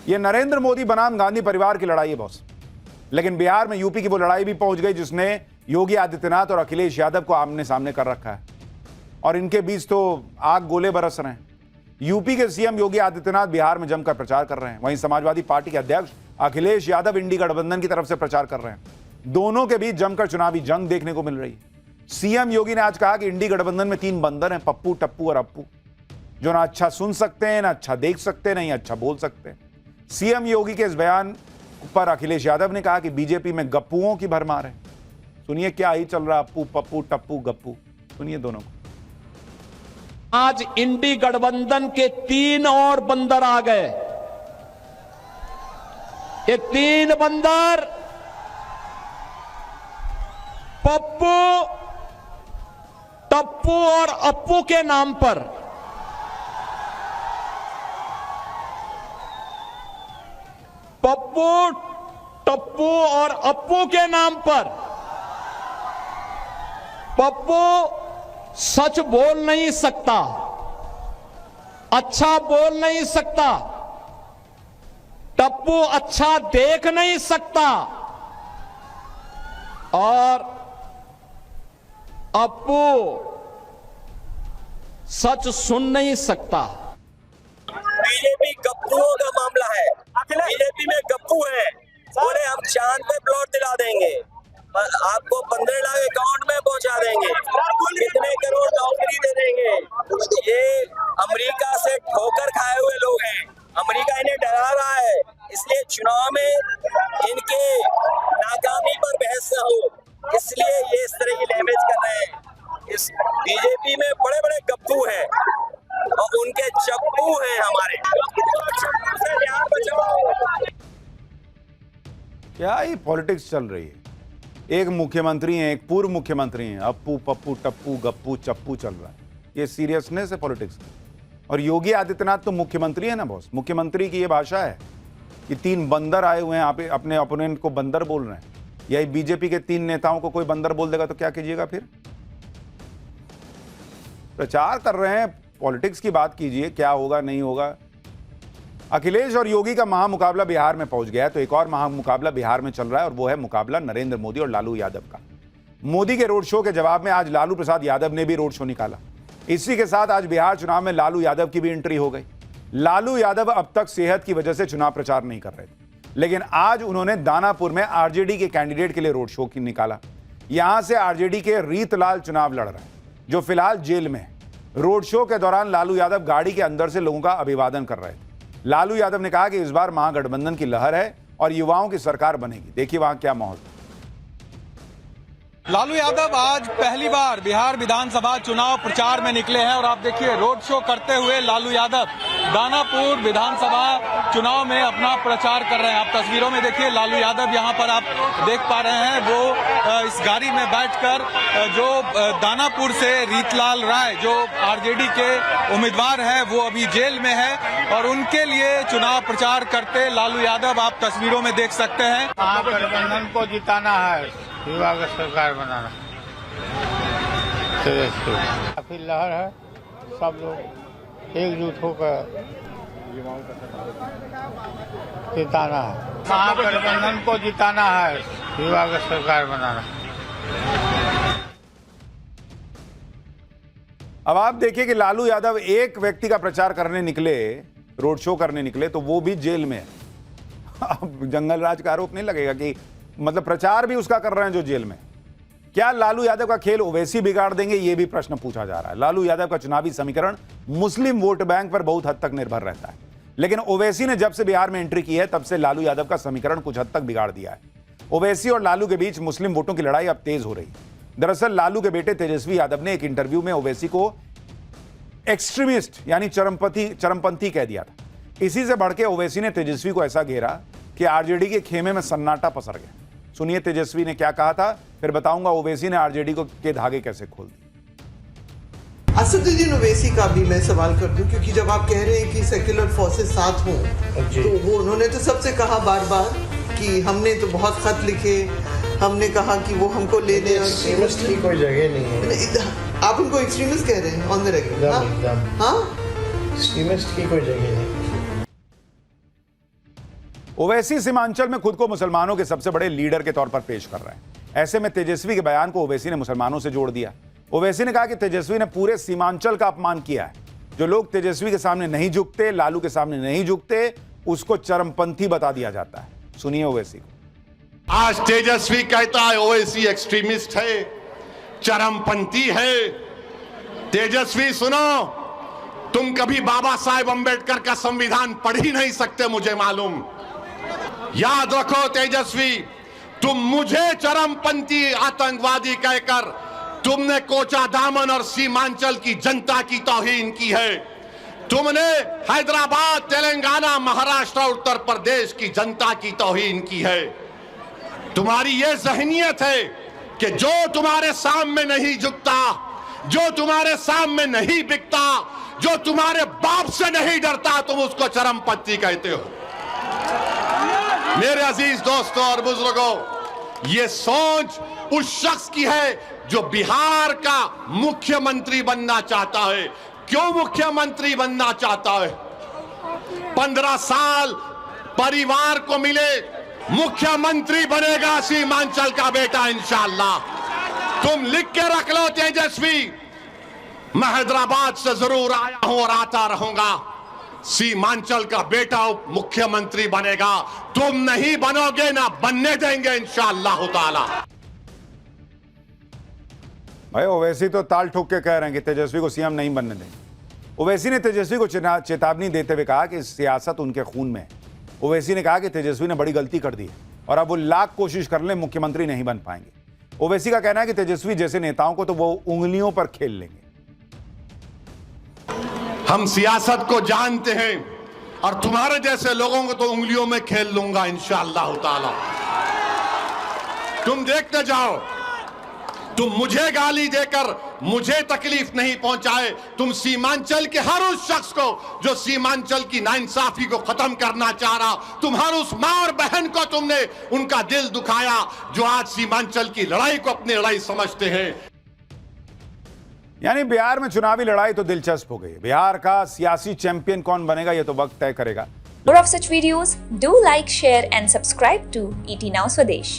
ये नरेंद्र मोदी बनाम गांधी परिवार की लड़ाई है बॉस। लेकिन बिहार में यूपी की वो लड़ाई भी पहुंच गई जिसने योगी आदित्यनाथ और अखिलेश यादव को आमने सामने कर रखा है, और इनके बीच तो आग गोले बरस रहे हैं। यूपी के सीएम योगी आदित्यनाथ बिहार में जमकर प्रचार कर रहे हैं, वहीं समाजवादी पार्टी के अध्यक्ष अखिलेश यादव इंडी गठबंधन की तरफ से प्रचार कर रहे हैं। दोनों के बीच जमकर चुनावी जंग देखने को मिल रही है। सीएम योगी ने आज कहा कि इंडी गठबंधन में 3 बंदर हैं, पप्पू, टप्पू और अप्पू, जो ना अच्छा सुन सकते हैं, ना अच्छा देख सकते हैं, ना ही अच्छा बोल सकते हैं। सीएम योगी के इस बयान पर अखिलेश यादव ने कहा कि बीजेपी में गप्पुओं की भरमार है। सुनिए क्या ही चल रहा है, अप्पू, पप्पू, टप्पू, गप्पू, सुनिए दोनों को। आज इंडी गठबंधन के 3 और बंदर आ गए। ये 3 बंदर पप्पू, टप्पू और अप्पू के नाम पर पप्पू, टप्पू और अप्पू के नाम पर पप्पू सच बोल नहीं सकता, अच्छा बोल नहीं सकता, टप्पू अच्छा देख नहीं सकता और अप्पू सच सुन नहीं सकता। बीजेपी गप्पुओं का मामला है। बीजेपी में गप्पू है, बोले हम चांद पे प्लॉट दिला देंगे, आपको 15 लाख अकाउंट में पहुंचा देंगे, कितने करोड़ नौकरी दे देंगे। ये अमेरिका से ठोकर खाए हुए लोग हैं, अमेरिका इन्हें डरा रहा है, इसलिए चुनाव में इनके नाकामी पर बहस न हो, इसलिए ये इस तरह की लैंग्वेज कर रहे हैं। इस बीजेपी में बड़े बड़े गप्पू हैं और उनके चप्पू हैं हमारे। क्या ही पॉलिटिक्स चल रही है। एक मुख्यमंत्री हैं, एक पूर्व मुख्यमंत्री हैं, अप्पू, पप्पू, टप्पू, गप्पू, चप्पू चल रहा है। ये सीरियसनेस है पॉलिटिक्स की। और योगी आदित्यनाथ तो मुख्यमंत्री है ना बॉस, मुख्यमंत्री की ये भाषा है कि 3 बंदर आए हुए हैं, आप अपने ओपोनेंट को बंदर बोल रहे हैं। यही बीजेपी के 3 नेताओं को कोई बंदर बोल देगा तो क्या कीजिएगा फिर? प्रचार कर रहे हैं, पॉलिटिक्स की बात कीजिए, क्या होगा नहीं होगा। अखिलेश और योगी का महामुकाबला बिहार में पहुंच गया है, तो एक और महामुकाबला बिहार में चल रहा है और वो है मुकाबला नरेंद्र मोदी और लालू यादव का। मोदी के रोड शो के जवाब में आज लालू प्रसाद यादव ने भी रोड शो निकाला। इसी के साथ आज बिहार चुनाव में लालू यादव की भी एंट्री हो गई। लालू यादव अब तक सेहत की वजह से चुनाव प्रचार नहीं कर रहे थे, लेकिन आज उन्होंने दानापुर में आरजेडी के कैंडिडेट के लिए रोड शो की निकाला। यहां से आरजेडी के रीतलाल चुनाव लड़ रहे हैं, जो फिलहाल जेल में है। रोड शो के दौरान लालू यादव गाड़ी के अंदर से लोगों का अभिवादन कर रहे थे। लालू यादव ने कहा कि इस बार महागठबंधन की लहर है और युवाओं की सरकार बनेगी। देखिए वहां क्या माहौल। लालू यादव आज पहली बार बिहार विधानसभा चुनाव प्रचार में निकले हैं और आप देखिए रोड शो करते हुए लालू यादव दानापुर विधानसभा चुनाव में अपना प्रचार कर रहे हैं। आप तस्वीरों में देखिए लालू यादव यहां पर आप देख पा रहे हैं, वो इस गाड़ी में बैठकर जो दानापुर से रीतलाल राय जो आरजेडी के उम्मीदवार हैं वो अभी जेल में है और उनके लिए चुनाव प्रचार करते लालू यादव आप तस्वीरों में देख सकते हैं। महागठबंधन को जिताना है, युवा का सरकार बनाना, काफी लहर है, सब लोग एकजुट होकर जिताना है। महागठबंधन को जिताना है, युवा का सरकार बनाना। अब आप देखिए कि लालू यादव एक व्यक्ति का प्रचार करने निकले, रोड शो करने निकले, तो वो भी जेल में है। अब जंगल राज का आरोप नहीं लगेगा कि मतलब प्रचार भी उसका कर रहे हैं जो जेल में। क्या लालू यादव का खेल ओवैसी बिगाड़ देंगे, ये भी प्रश्न पूछा जा रहा है। लालू यादव का चुनावी समीकरण मुस्लिम वोट बैंक पर बहुत हद तक निर्भर रहता है, लेकिन ओवैसी ने जब से बिहार में एंट्री की है तब से लालू यादव का समीकरण कुछ हद तक बिगाड़ दिया है। ओवैसी और लालू के बीच मुस्लिम वोटों की लड़ाई अब तेज हो रही है। दरअसल लालू के बेटे तेजस्वी यादव ने एक इंटरव्यू में ओवैसी को एक्सट्रीमिस्ट यानी चरमपंथी कह दिया था। इसी से बढ़ के ओवैसी ने तेजस्वी को ऐसा घेरा कि आरजेडी के खेमे में सन्नाटा पसर गया। सुनिए तेजस्वी ने क्या कहा था, फिर बताऊंगा ओवैसी ने आरजेडी को के धागे कैसे खोल दिए। असदुद्दीन ओवैसी का भी मैं सवाल कर दूं, क्योंकि जब आप कह रहे हैं कि सेक्युलर फोर्सेस साथ हों, तो वो उन्होंने तो सबसे कहा बार बार कि हमने तो बहुत खत लिखे, हमने कहा कि वो हमको ले लें। एक्सट्रीमिस्ट की कोई जगह नहीं है। आप उनको एक्सट्रीमिस्ट कह रहे हैं ऑन द रेकॉर्ड? हाँ, एक्सट्रीमिस्ट की कोई जगह नहीं। ओवैसी सीमांचल में खुद को मुसलमानों के सबसे बड़े लीडर के तौर पर पेश कर रहे हैं। ऐसे में तेजस्वी के बयान को ओवैसी ने मुसलमानों से जोड़ दिया। ओवैसी ने कहा कि तेजस्वी ने पूरे सीमांचल का अपमान किया है। जो लोग तेजस्वी के सामने नहीं झुकते, लालू के सामने नहीं झुकते, उसको चरमपंथी बता दिया जाता है। सुनिए ओवैसी को। आज तेजस्वी कहता है ओवैसी एक्सट्रीमिस्ट है, चरमपंथी है। तेजस्वी सुनो, तुम कभी बाबा साहेब अंबेडकर का संविधान पढ़ ही नहीं सकते, मुझे मालूम। याद रखो तेजस्वी, तुम मुझे चरमपंथी आतंकवादी कहकर तुमने कोचा दामन और सीमांचल की जनता की तौहीन की है। तुमने हैदराबाद, तेलंगाना, महाराष्ट्र, उत्तर प्रदेश की जनता की तौहीन की है। तुम्हारी यह ज़हनियत है कि जो तुम्हारे सामने नहीं झुकता, जो तुम्हारे सामने नहीं बिकता, जो तुम्हारे बाप से नहीं डरता, तुम उसको चरमपंथी कहते हो। मेरे अजीज दोस्तों और बुजुर्गों, ये सोच उस शख्स की है जो बिहार का मुख्यमंत्री बनना चाहता है। क्यों मुख्यमंत्री बनना चाहता है? 15 साल परिवार को मिले, मुख्यमंत्री बनेगा सीमांचल का बेटा इंशाअल्लाह। तुम लिख के रख लो तेजस्वी, मैं हैदराबाद से जरूर आया हूं और आता रहूंगा। सीमांचल का बेटा मुख्यमंत्री बनेगा। तुम नहीं बनोगे, ना बनने देंगे इंशाअल्लाह ताला। भाई ओवैसी तो ताल ठोक के कह रहे हैं कि तेजस्वी को सीएम नहीं बनने देंगे। ओवैसी ने तेजस्वी को चेतावनी देते हुए कहा कि सियासत उनके खून में है। ओवैसी ने कहा कि तेजस्वी ने बड़ी गलती कर दी है और अब वो लाख कोशिश कर लें, मुख्यमंत्री नहीं बन पाएंगे। ओवैसी का कहना है कि तेजस्वी जैसे नेताओं को तो वो उंगलियों पर खेल लेंगे। हम सियासत को जानते हैं और तुम्हारे जैसे लोगों को तो उंगलियों में खेल लूंगा इंशाअल्लाह ताला। तुम देखते जाओ, तुम मुझे गाली देकर मुझे तकलीफ नहीं पहुंचाए, तुम सीमांचल के हर उस शख्स को जो सीमांचल की नाइंसाफी को खत्म करना चाह रहा, तुम हर उस मां और बहन को तुमने उनका दिल दुखाया जो आज सीमांचल की लड़ाई को अपनी लड़ाई समझते हैं। यानी बिहार में चुनावी लड़ाई तो दिलचस्प हो गई। बिहार का सियासी चैंपियन कौन बनेगा ये तो वक्त तय करेगा। More of such videos, do like, share and subscribe to ET Now Swadesh.